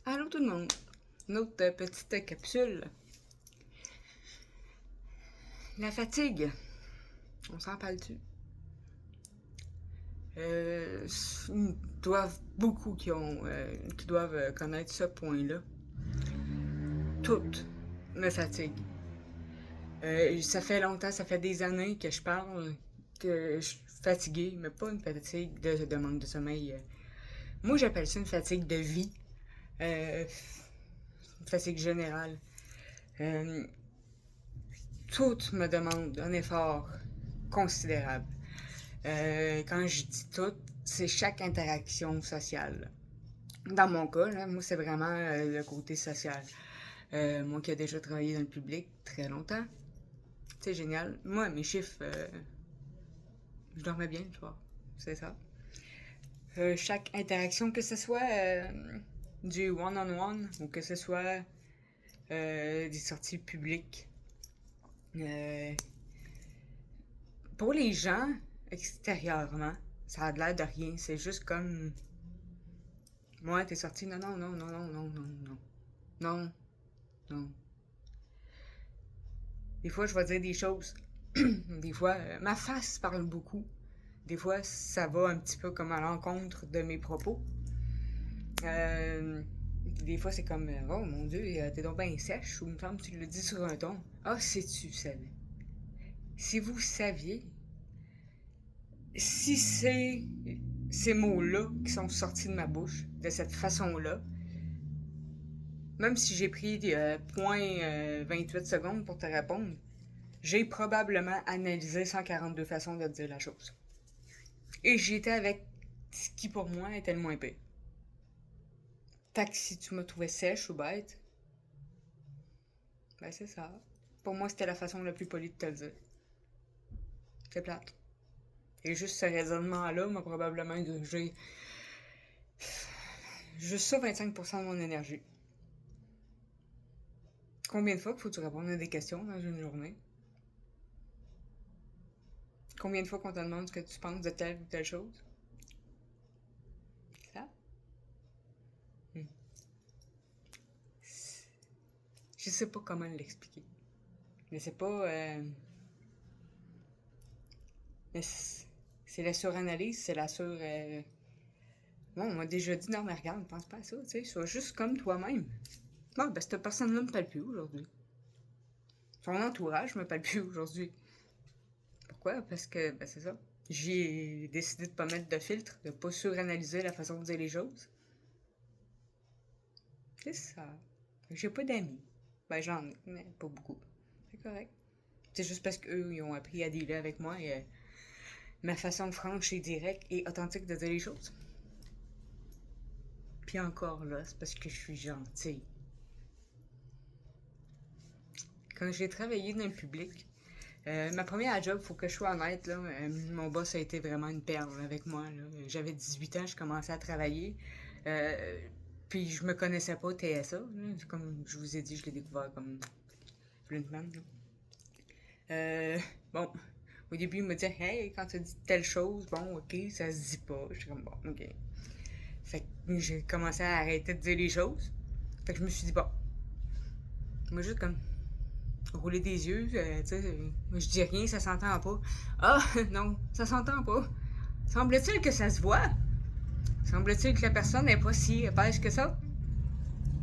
Allô tout le monde! Une autre petite capsule. La fatigue. On s'en parle-tu? Doivent beaucoup qui doivent connaître ce point-là. Toutes me fatiguent. Ça fait longtemps, ça fait des années que je parle que je suis fatiguée, mais pas une fatigue de manque de sommeil. Moi, j'appelle ça une fatigue de vie. Une fatigue générale. Tout me demande un effort considérable. Quand je dis tout, c'est chaque interaction sociale. Dans mon cas, là, moi, c'est vraiment le côté social. Moi qui ai déjà travaillé dans le public très longtemps, c'est génial. Moi, mes chiffres, je dormais bien le soir. C'est ça. Chaque interaction, que ce soit du one-on-one ou que ce soit des sorties publiques. Pour les gens, extérieurement, ça a l'air de rien. C'est juste comme... Ouais, t'es sorti. Non, non, non, non, non, non, non, non. Non, non. Des fois, je vais dire des choses. Des fois, ma face parle beaucoup. Des fois, ça va un petit peu comme à l'encontre de mes propos. Des fois, c'est comme, oh mon Dieu, t'es donc bien sèche, ou il me semble que tu le dis sur un ton. Ah, si tu savais. Si vous saviez, si c'est ces mots-là qui sont sortis de ma bouche, de cette façon-là, même si j'ai pris 0.28 secondes pour te répondre, j'ai probablement analysé 142 façons de dire la chose. Et j'étais avec ce qui pour moi était le moins pire. Fait que si tu me trouvais sèche ou bête, ben c'est ça. Pour moi, c'était la façon la plus polie de te le dire. C'est plate. Et juste ce raisonnement-là m'a probablement grugé juste ça 25% de mon énergie. Combien de fois qu'il faut que tu répondes à des questions dans une journée? Combien de fois qu'on te demande ce que tu penses de telle ou telle chose? Ça? Je sais pas comment l'expliquer. Mais c'est pas... Mais c'est la suranalyse, c'est la sur... Bon, on m'a déjà dit, non mais regarde, pense pas à ça, tu sais, sois juste comme toi-même. Bon, ben cette personne-là me parle plus aujourd'hui. Son entourage me parle plus aujourd'hui. Pourquoi? Parce que, ben c'est ça. J'ai décidé de pas mettre de filtre, de pas suranalyser la façon de dire les choses. C'est ça. J'ai pas d'amis. Ben j'en ai, mais pas beaucoup. C'est correct. C'est juste parce qu'eux, ils ont appris à dealer avec moi et ma façon franche et directe et authentique de dire les choses. Puis encore là, c'est parce que je suis gentille. Quand j'ai travaillé dans le public, ma première job, faut que je sois honnête, là, mon boss a été vraiment une perle avec moi. Là. J'avais 18 ans, je commençais à travailler. Puis je me connaissais pas TSA. Là. Comme je vous ai dit, je l'ai découvert comme Flintman. Bon, au début, il me disait, hey, quand tu dis telle chose, bon, ok, ça se dit pas. Je suis comme, bon, ok. Fait que j'ai commencé à arrêter de dire les choses. Fait que je me suis dit, bon, moi, juste comme rouler des yeux, tu sais, je dis rien, ça s'entend pas. Ah, non, ça s'entend pas. Semble-t-il que ça se voit? Semble-t-il que la personne n'est pas si épaisse que ça?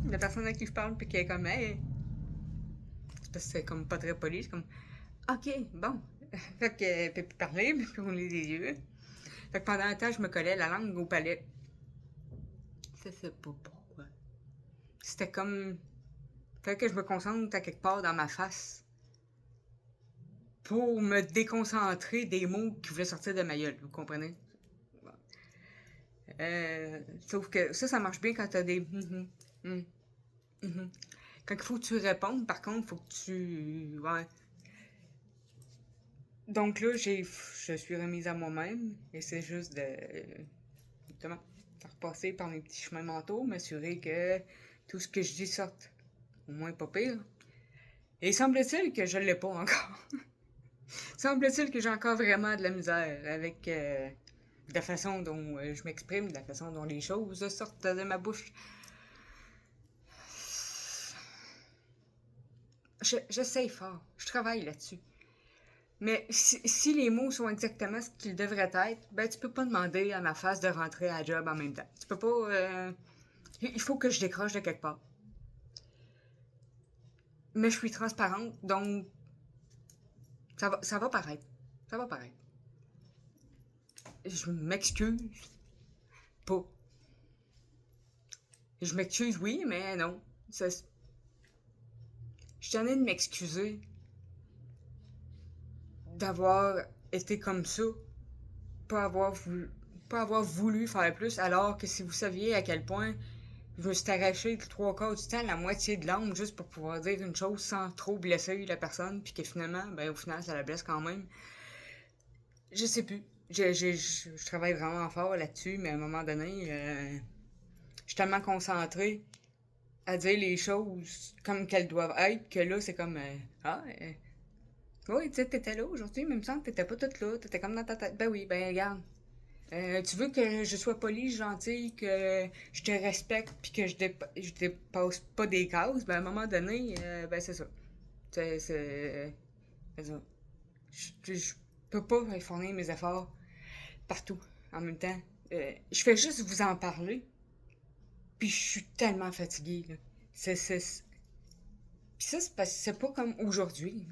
La personne à qui je parle, puis qui est comme, hey. C'est parce que c'est comme pas très poli, c'est comme, ok, bon. Fait que, puis parler, puis rouler des yeux. Fait que pendant un temps, je me collais la langue au palais. Je sais pas pourquoi. C'était comme. Fait que je me concentre à quelque part dans ma face pour me déconcentrer des mots qui voulaient sortir de ma gueule, vous comprenez? Sauf que ça marche bien quand t'as des... Quand il faut que tu répondes, par contre, il faut que tu... Ouais. Donc là, je suis remise à moi-même, et c'est juste de... Justement, de repasser par mes petits chemins mentaux, m'assurer que tout ce que je dis sorte au moins pas pire. Et semble-t-il que je l'ai pas encore. Semble-t-il que j'ai encore vraiment de la misère avec la façon dont je m'exprime, de la façon dont les choses sortent de ma bouche. J'essaye fort. Je travaille là-dessus. Mais si les mots sont exactement ce qu'ils devraient être, ben tu peux pas demander à ma face de rentrer à la job en même temps. Tu peux pas... il faut que je décroche de quelque part. Mais je suis transparente, donc ça va paraître. Ça va paraître. Je m'excuse pas. Je m'excuse, oui, mais non. Je tenais de m'excuser d'avoir été comme ça, pas avoir voulu, pas avoir voulu faire plus, alors que si vous saviez à quel point je me suis arraché le trois quarts du temps, la moitié de l'âme, juste pour pouvoir dire une chose sans trop blesser la personne, puis que finalement, ben au final, ça la blesse quand même. Je sais plus. Je travaille vraiment fort là-dessus, mais à un moment donné, je suis tellement concentré à dire les choses comme qu'elles doivent être que là, c'est comme oui, tu sais, t'étais là aujourd'hui, mais il me semble que t'étais pas toute là. T'étais comme dans ta tête. Ben oui, ben regarde. Tu veux que je sois polie, gentille, que je te respecte, puis que je dépasse pas des cases, ben à un moment donné, ben c'est ça. C'est ça. Je peux pas fournir mes efforts partout en même temps. Je fais juste vous en parler, puis je suis tellement fatiguée, là. Puis ça, c'est parce que c'est pas comme aujourd'hui.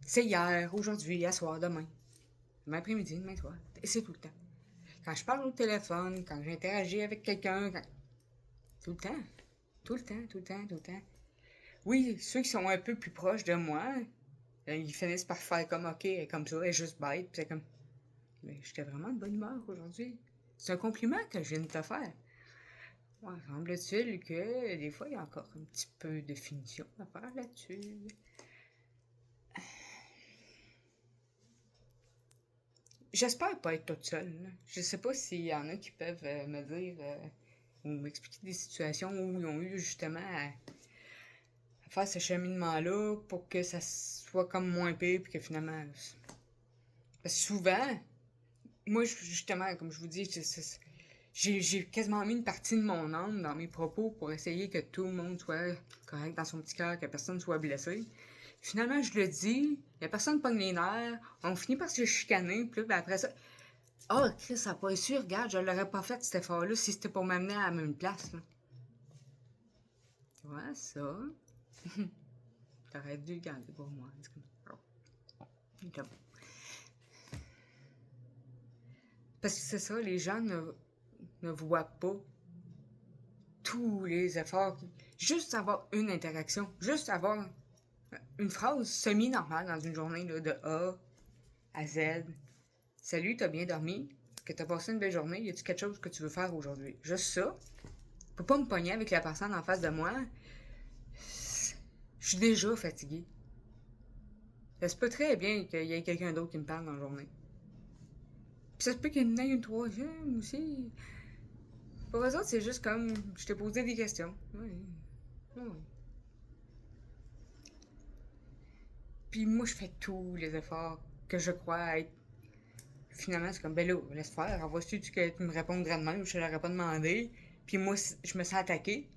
C'est hier, aujourd'hui, hier soir, demain. Demain après-midi, demain soir. Et c'est tout le temps. Quand je parle au téléphone, quand j'interagis avec quelqu'un, tout le temps. Tout le temps, tout le temps, tout le temps. Oui, ceux qui sont un peu plus proches de moi, ils finissent par faire comme OK, comme ça, elle est juste bête. Puis c'est comme, mais j'étais vraiment de bonne humeur aujourd'hui. C'est un compliment que je viens de te faire. Ouais, semble-t-il que des fois, il y a encore un petit peu de finition à faire là-dessus. J'espère pas être toute seule. Là. Je sais pas s'il y en a qui peuvent me dire ou m'expliquer des situations où ils ont eu justement à faire ce cheminement-là pour que ça soit comme moins pire puis que finalement. Parce que souvent, moi justement, comme je vous dis, j'ai quasiment mis une partie de mon âme dans mes propos pour essayer que tout le monde soit correct dans son petit cœur, que personne ne soit blessé. Finalement, je le dis, y a personne pogne les nerfs, on finit par se chicaner, puis là, ben après ça, oh, Chris, ça n'a pas su, regarde, je l'aurais pas fait cet effort-là si c'était pour m'amener à la même place, là. Tu vois, ça. T'aurais dû le garder pour moi. C'est comme, oh. Parce que c'est ça, les gens ne voient pas tous les efforts. Juste avoir une interaction, juste avoir une phrase semi-normale dans une journée là, de A à Z. Salut, t'as bien dormi? Est-ce que t'as passé une belle journée? Y a-t-il quelque chose que tu veux faire aujourd'hui? Juste ça. Je peux pas me pogner avec la personne en face de moi. Je suis déjà fatiguée. Ça se peut très bien qu'il y ait quelqu'un d'autre qui me parle dans la journée. Puis ça se peut qu'il y en ait une troisième aussi. Pour eux autres, c'est juste comme je t'ai posé des questions. Oui. Oui. Puis moi, je fais tous les efforts que je crois être. Finalement, c'est comme, ben là, laisse faire. Envoie-tu que tu me répondrais de même ou je te l'aurais pas demandé. Puis moi, je me sens attaquée.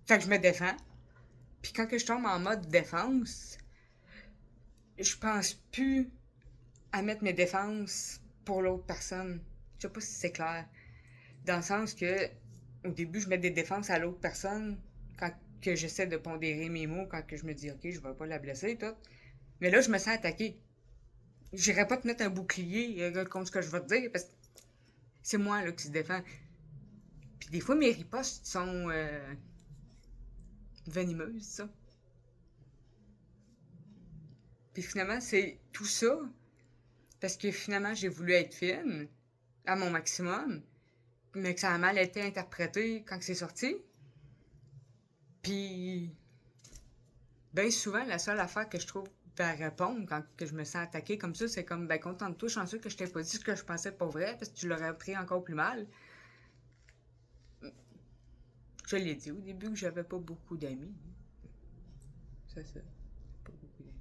Fait que je me défends. Puis quand que je tombe en mode défense, je pense plus à mettre mes défenses pour l'autre personne. Je sais pas si c'est clair. Dans le sens que, au début, je mets des défenses à l'autre personne quand que j'essaie de pondérer mes mots, quand que je me dis, OK, je vais pas la blesser, tout. Mais là, je me sens attaquée. J'irai pas te mettre un bouclier contre ce que je vais te dire, parce que c'est moi là, qui se défend. Puis des fois, mes ripostes sont venimeuses, ça. Puis finalement, c'est tout ça parce que finalement, j'ai voulu être fine à mon maximum, mais que ça a mal été interprété quand c'est sorti. Puis, ben souvent, la seule affaire que je trouve à répondre quand que je me sens attaquée comme ça, c'est comme, ben contente-toi, chanceux que je t'ai pas dit ce que je pensais pas vrai, parce que tu l'aurais pris encore plus mal. Je l'ai dit au début que j'avais pas beaucoup d'amis. C'est ça. Pas beaucoup d'amis.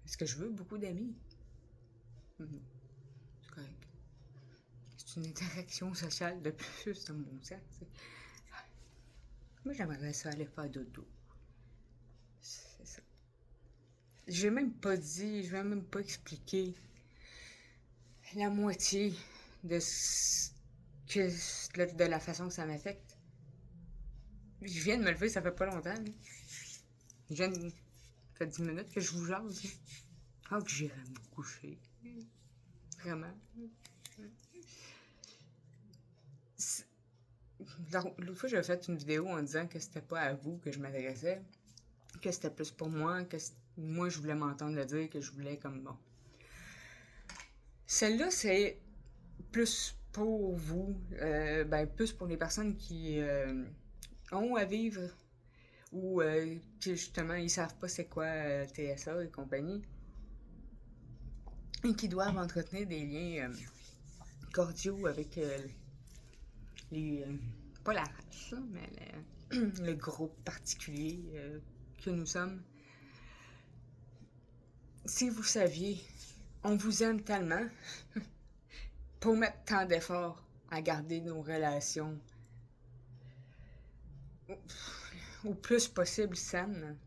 Est-ce que je veux beaucoup d'amis? C'est correct. C'est une interaction sociale de plus dans mon cercle. Moi, j'aimerais ça aller faire dodo. j'ai même pas dit, je vais même pas expliquer la moitié de, de la façon que ça m'affecte. Je viens de me lever, ça fait pas longtemps. Là. Je viens de... Ça fait 10 minutes que je vous jase. Là. Ah, que j'irai me coucher. Vraiment. L'autre fois, j'avais fait une vidéo en disant que c'était pas à vous que je m'adressais, que c'était plus pour moi, que moi, je voulais m'entendre le dire, que je voulais comme bon. Celle-là, c'est plus pour vous, plus pour les personnes qui ont à vivre ou qui justement ils savent pas c'est quoi TSA et compagnie et qui doivent entretenir des liens cordiaux avec les pas la race là, mais le groupe particulier que nous sommes. Si vous saviez, on vous aime tellement pour mettre tant d'efforts à garder nos relations au plus possible saines,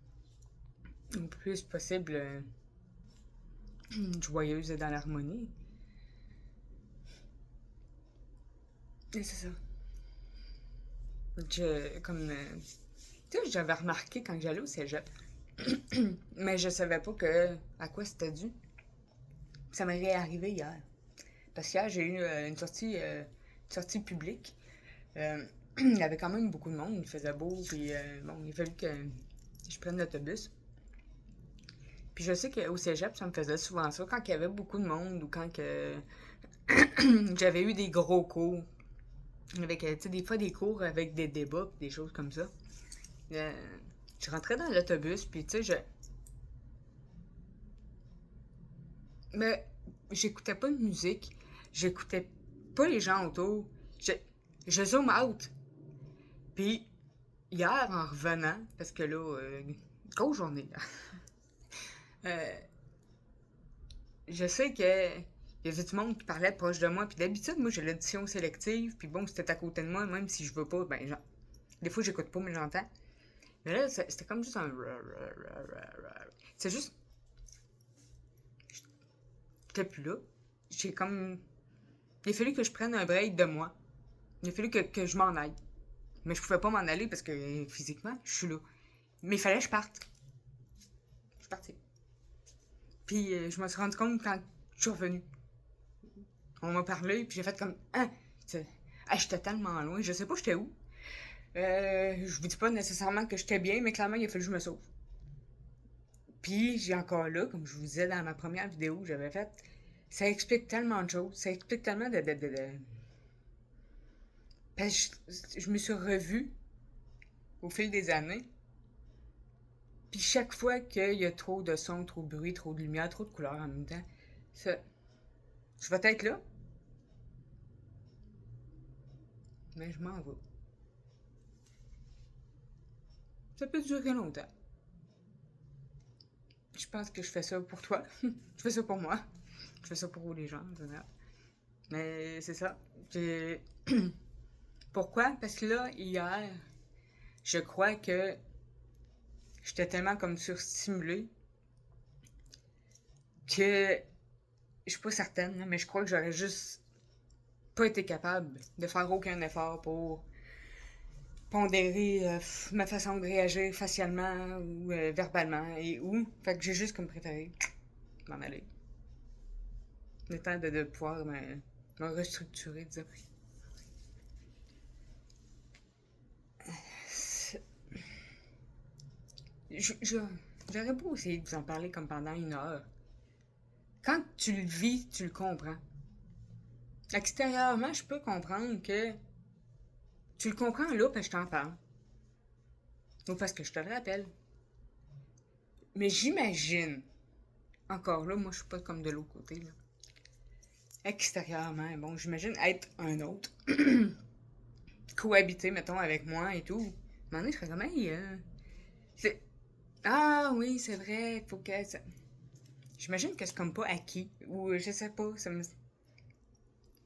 au plus possible joyeuse et dans l'harmonie. Et c'est ça. Tu sais, j'avais remarqué quand j'allais au cégep, mais je savais pas à quoi c'était dû. Ça m'est réarrivé hier. Parce qu'hier, j'ai eu une sortie publique. Il y avait quand même beaucoup de monde, il faisait beau, puis il a fallu que je prenne l'autobus. Puis je sais qu'au cégep, ça me faisait souvent ça, quand il y avait beaucoup de monde ou quand que j'avais eu des gros cours. Avec, tu sais, des fois des cours avec des débats, des choses comme ça. Je rentrais dans l'autobus, puis tu sais, mais j'écoutais pas de musique, j'écoutais pas les gens autour. Je zoom out. Puis hier, en revenant, parce que là, grosse journée, là. Je sais que il y avait du monde qui parlait proche de moi, puis d'habitude, moi, j'ai l'audition sélective, puis bon, c'était à côté de moi, même si je veux pas, ben, genre, des fois, j'écoute pas, mais j'entends. Mais là, c'était comme juste un... C'est juste... J'étais plus là. J'ai comme... Il a fallu que je prenne un break de moi. Il a fallu que je m'en aille. Mais je pouvais pas m'en aller parce que physiquement, je suis là. Mais il fallait que je parte. Je suis partie. Puis je me suis rendu compte quand je suis revenue. On m'a parlé, puis j'ai fait comme... Ah, j'étais tellement loin, je sais pas j'étais où. Je vous dis pas nécessairement que j'étais bien, mais clairement, il a fallu que je me sauve. Puis j'ai encore là, comme je vous disais dans ma première vidéo que j'avais faite, ça explique tellement de choses. Ça explique tellement de... Parce que je me suis revue au fil des années. Puis chaque fois qu'il y a trop de son, trop de bruit, trop de lumière, trop de couleurs en même temps, ça... Je vais être là. Mais je m'en vais. Ça peut durer longtemps. Je pense que je fais ça pour toi. Je fais ça pour moi. Je fais ça pour les gens, en général. Mais c'est ça. Pourquoi? Parce que là, hier, je crois que j'étais tellement comme surstimulée que je suis pas certaine, mais je crois que j'aurais juste pas été capable de faire aucun effort pour pondérer ma façon de réagir facialement ou verbalement et où. Fait que j'ai juste comme préféré m'en aller. Le temps de pouvoir me restructurer, disons. J'aurais beau essayer de vous en parler comme pendant 1 heure. Quand tu le vis, tu le comprends. Extérieurement, je peux comprendre que tu le comprends là parce que je t'en parle. Ou parce que je te le rappelle. Mais j'imagine, encore là, moi je suis pas comme de l'autre côté, là. Extérieurement, bon, j'imagine être un autre. Cohabiter, mettons, avec moi et tout. À un moment donné, je serais comme, hey, ah oui, c'est vrai, faut que... J'imagine que c'est comme pas acquis. Ou je sais pas,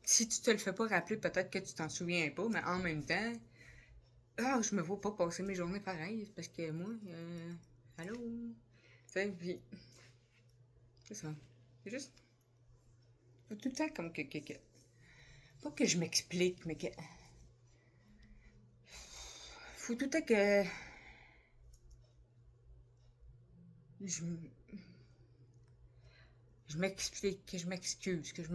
si tu te le fais pas rappeler, peut-être que tu t'en souviens pas, mais en même temps, je me vois pas passer mes journées pareilles, parce que moi, allô? Tu sais, puis c'est ça. C'est juste. Faut tout le temps comme que. Pas que je m'explique, mais que. Faut tout le temps que. Je, je m'explique, que je m'excuse, que je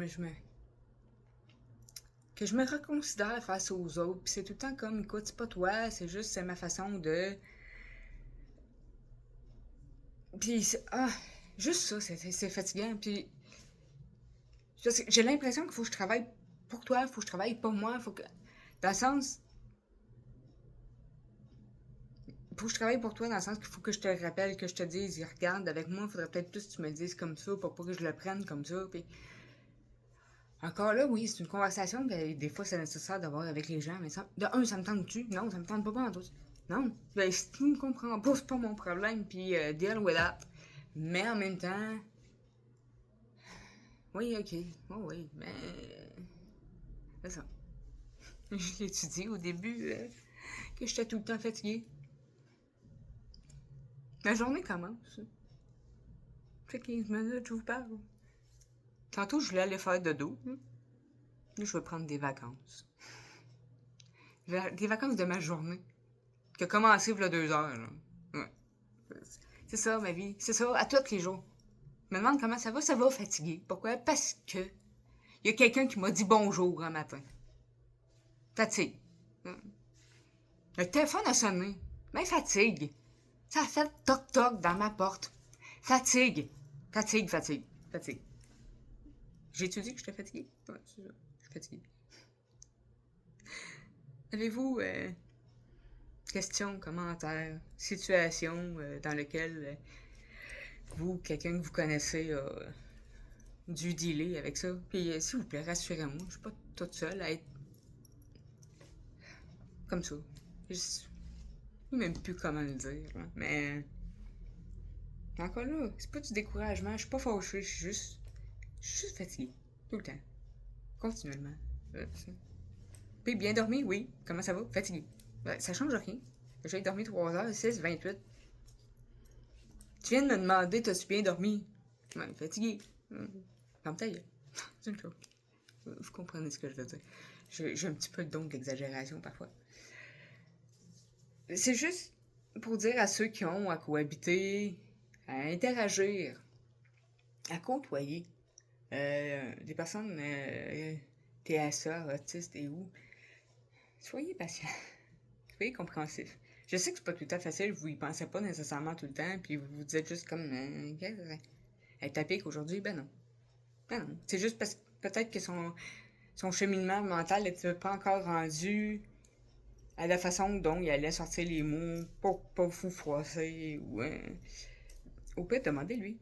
me reconsidère face aux autres. Puis c'est tout le temps comme, écoute, c'est pas toi, c'est ma façon de. Puis, juste ça, c'est fatigant. Puis, j'ai l'impression qu'il faut que je travaille pour toi, il faut que je travaille pour moi, faut que. Dans le sens. Faut que je travaille pour toi, dans le sens qu'il faut que je te rappelle, que je te dise, regarde, avec moi, il faudrait peut-être plus que tu me le dises comme ça, pour pas que je le prenne comme ça. Puis. Encore là, oui, c'est une conversation que des fois c'est nécessaire d'avoir avec les gens, mais ça me tente-tu? Non, ça me tente pas en tout. Non, ben, si tu me comprends pas, c'est pas mon problème, puis deal with that. Mais en même temps, oui, ok, oh, oui, mais c'est ça. Je l'ai dit au début que j'étais tout le temps fatiguée. La journée commence. Fait 15 minutes, je vous parle. Tantôt, je voulais aller faire dodo. Là, je vais prendre des vacances. Des vacances de ma journée. Qui a commencé il y a 2 heures. Là. Ouais. C'est ça, ma vie. C'est ça, à tous les jours. Je me demande comment ça va fatigué. Pourquoi? Parce que il y a quelqu'un qui m'a dit bonjour un matin. Fatigue. Le téléphone a sonné. Mais fatigue. Ça a fait toc-toc dans ma porte. Fatigue. Fatigue. J'ai-tu dit que j'étais fatiguée? Ouais, c'est ça. Je suis fatiguée. Avez-vous questions, commentaires, situations dans lesquelles vous, quelqu'un que vous connaissez, a dû dealer avec ça? Puis s'il vous plaît, rassurez-moi, je suis pas toute seule à être comme ça. Je sais même plus comment le dire, hein. Mais encore là, c'est pas du découragement, je suis pas fâchée, je suis juste fatiguée. Tout le temps. Continuellement. Puis bien dormi, oui. Comment ça va? Fatigué. Ça change rien. J'ai dormi 3 heures, 6, 28. Tu viens de me demander, t'as-tu bien dormi? Ouais, fatigué. Comme ta gueule. C'est une chose. Vous comprenez ce que je veux dire. J'ai un petit peu le don de l'exagération parfois. C'est juste pour dire à ceux qui ont à cohabiter, à interagir, à côtoyer des personnes TSA, autistes et où, soyez patients, soyez compréhensifs. Je sais que c'est pas tout le temps facile, vous y pensez pas nécessairement tout le temps, puis vous vous dites juste comme, elle est tapée qu'aujourd'hui, ben non. Ben non. C'est juste parce que peut-être que son cheminement mental n'était pas encore rendu à la façon dont il allait sortir les mots pour pas vous froisser ou au pire, demandez-lui.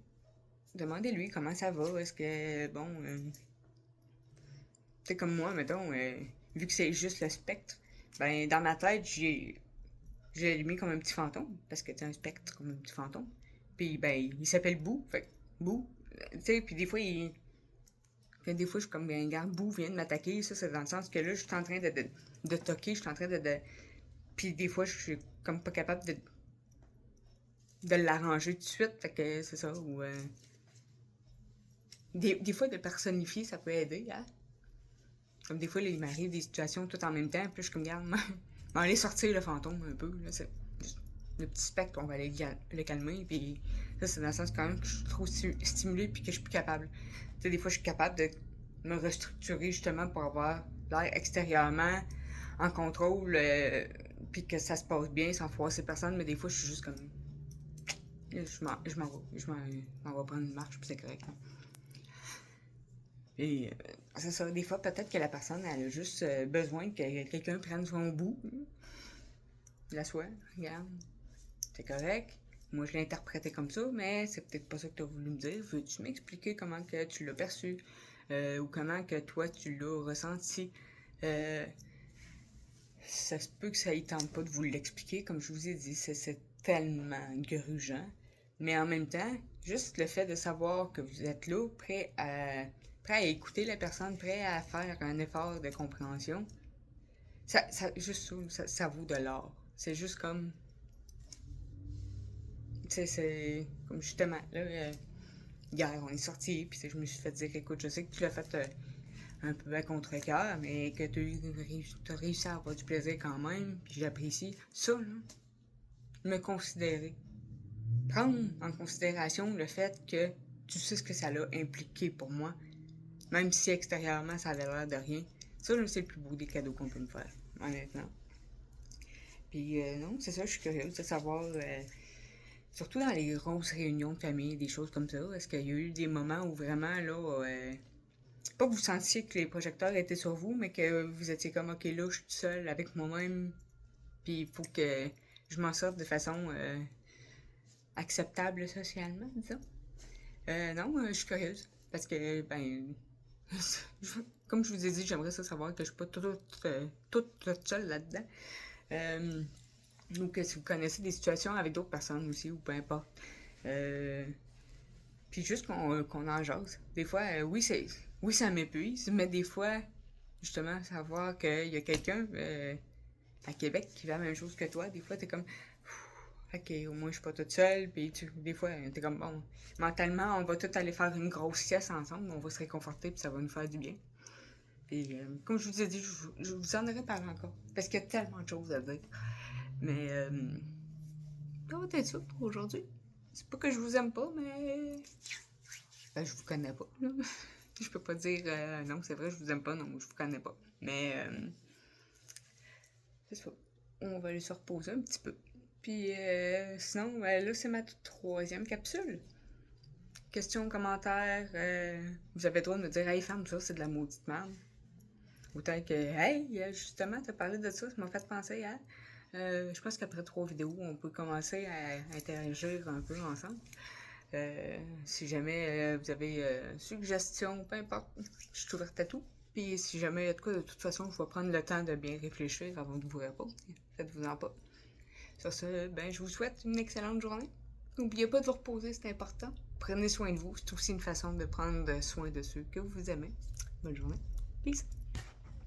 Demandez-lui comment ça va. Est-ce que, bon, c'est comme moi, mettons, vu que c'est juste le spectre, ben, dans ma tête, j'ai mis comme un petit fantôme, parce que c'est un spectre comme un petit fantôme. Puis, ben, il s'appelle Boo, fait Boo, tu sais, puis des fois, des fois, je suis comme, ben, regarde, Boo vient de m'attaquer, ça, c'est dans le sens que là, je suis en train de toquer, je suis en train de... Puis des fois, je suis comme pas capable de l'arranger tout de suite, fait que c'est ça, ou... Des fois, de personnifier, ça peut aider, hein? Comme des fois, là, il m'arrive des situations tout en même temps, puis je suis comme, regarde, on va aller sortir le fantôme un peu, là, c'est le petit spectre, on va aller le calmer, puis ça, c'est dans le sens quand même que je suis trop stimulée, puis que je suis plus capable. Tu sais, des fois, je suis capable de me restructurer justement pour avoir l'air extérieurement en contrôle, puis que ça se passe bien sans froisser personne, mais des fois, je suis juste comme... Je m'en vais prendre une marche, puis c'est correct. Hein. Et c'est ça, des fois, peut-être que la personne, elle a juste besoin que quelqu'un prenne son bout. La soie, regarde, c'est correct. Moi, je l'ai interprété comme ça, mais c'est peut-être pas ça que tu as voulu me dire. Veux-tu m'expliquer comment que tu l'as perçu? Ou comment que toi, tu l'as ressenti? Ça se peut que ça ne tente pas de vous l'expliquer. Comme je vous ai dit, c'est tellement grugeant. Mais en même temps, juste le fait de savoir que vous êtes là, prêt à écouter la personne, prêt à faire un effort de compréhension, juste ça vaut de l'or. C'est juste comme... c'est comme justement, là, hier, on est sortis, puis je me suis fait dire, écoute, je sais que tu l'as fait un peu à contre-cœur, mais que tu as réussi à avoir du plaisir quand même, puis j'apprécie ça, là. Me considérer. Prendre en considération le fait que tu sais ce que ça l'a impliqué pour moi, même si extérieurement ça avait l'air de rien. Ça, là, c'est le plus beau des cadeaux qu'on peut me faire, honnêtement. Puis non, c'est ça, je suis curieuse de savoir, surtout dans les grosses réunions de famille, des choses comme ça, est-ce qu'il y a eu des moments où vraiment, là, pas que vous sentiez que les projecteurs étaient sur vous, mais que vous étiez comme, ok, là, je suis seule avec moi-même, puis il faut que je m'en sorte de façon acceptable socialement, disons. Non, je suis curieuse, parce que, ben, comme je vous ai dit, j'aimerais ça savoir que je suis pas toute seule là-dedans. Ou que si vous connaissez des situations avec d'autres personnes aussi, ou peu importe. Puis juste qu'on en jase. Des fois, oui, ça m'épuise, mais des fois, justement, savoir qu'il y a quelqu'un à Québec qui vit la même chose que toi, des fois, t'es comme, ok, au moins, je suis pas toute seule, puis des fois, t'es comme, bon, mentalement, on va tous aller faire une grosse sieste ensemble, on va se réconforter, puis ça va nous faire du bien. Puis, comme je vous ai dit, je vous en aurais parlé encore, parce qu'il y a tellement de choses à dire. Mais, ça va être ça pour aujourd'hui. C'est pas que je vous aime pas, mais. Ben, je vous connais pas, là. Je peux pas dire non, c'est vrai, je vous aime pas, non, je vous connais pas. Mais. C'est ça. On va aller se reposer un petit peu. Puis, sinon, là, c'est ma troisième capsule. Questions, commentaires. Vous avez le droit de me dire, hey, femme, ça, c'est de la maudite merde. Autant que, hey, justement, t'as parlé de ça, ça m'a fait penser à. Je pense qu'après 3 vidéos, on peut commencer à interagir un peu ensemble. Si jamais vous avez suggestions, peu importe, je suis ouverte à tout. Puis si jamais il y a de quoi, de toute façon, je vais prendre le temps de bien réfléchir avant de vous répondre. Faites-vous-en pas. Sur ce, ben, je vous souhaite une excellente journée. N'oubliez pas de vous reposer, c'est important. Prenez soin de vous, c'est aussi une façon de prendre soin de ceux que vous aimez. Bonne journée. Peace.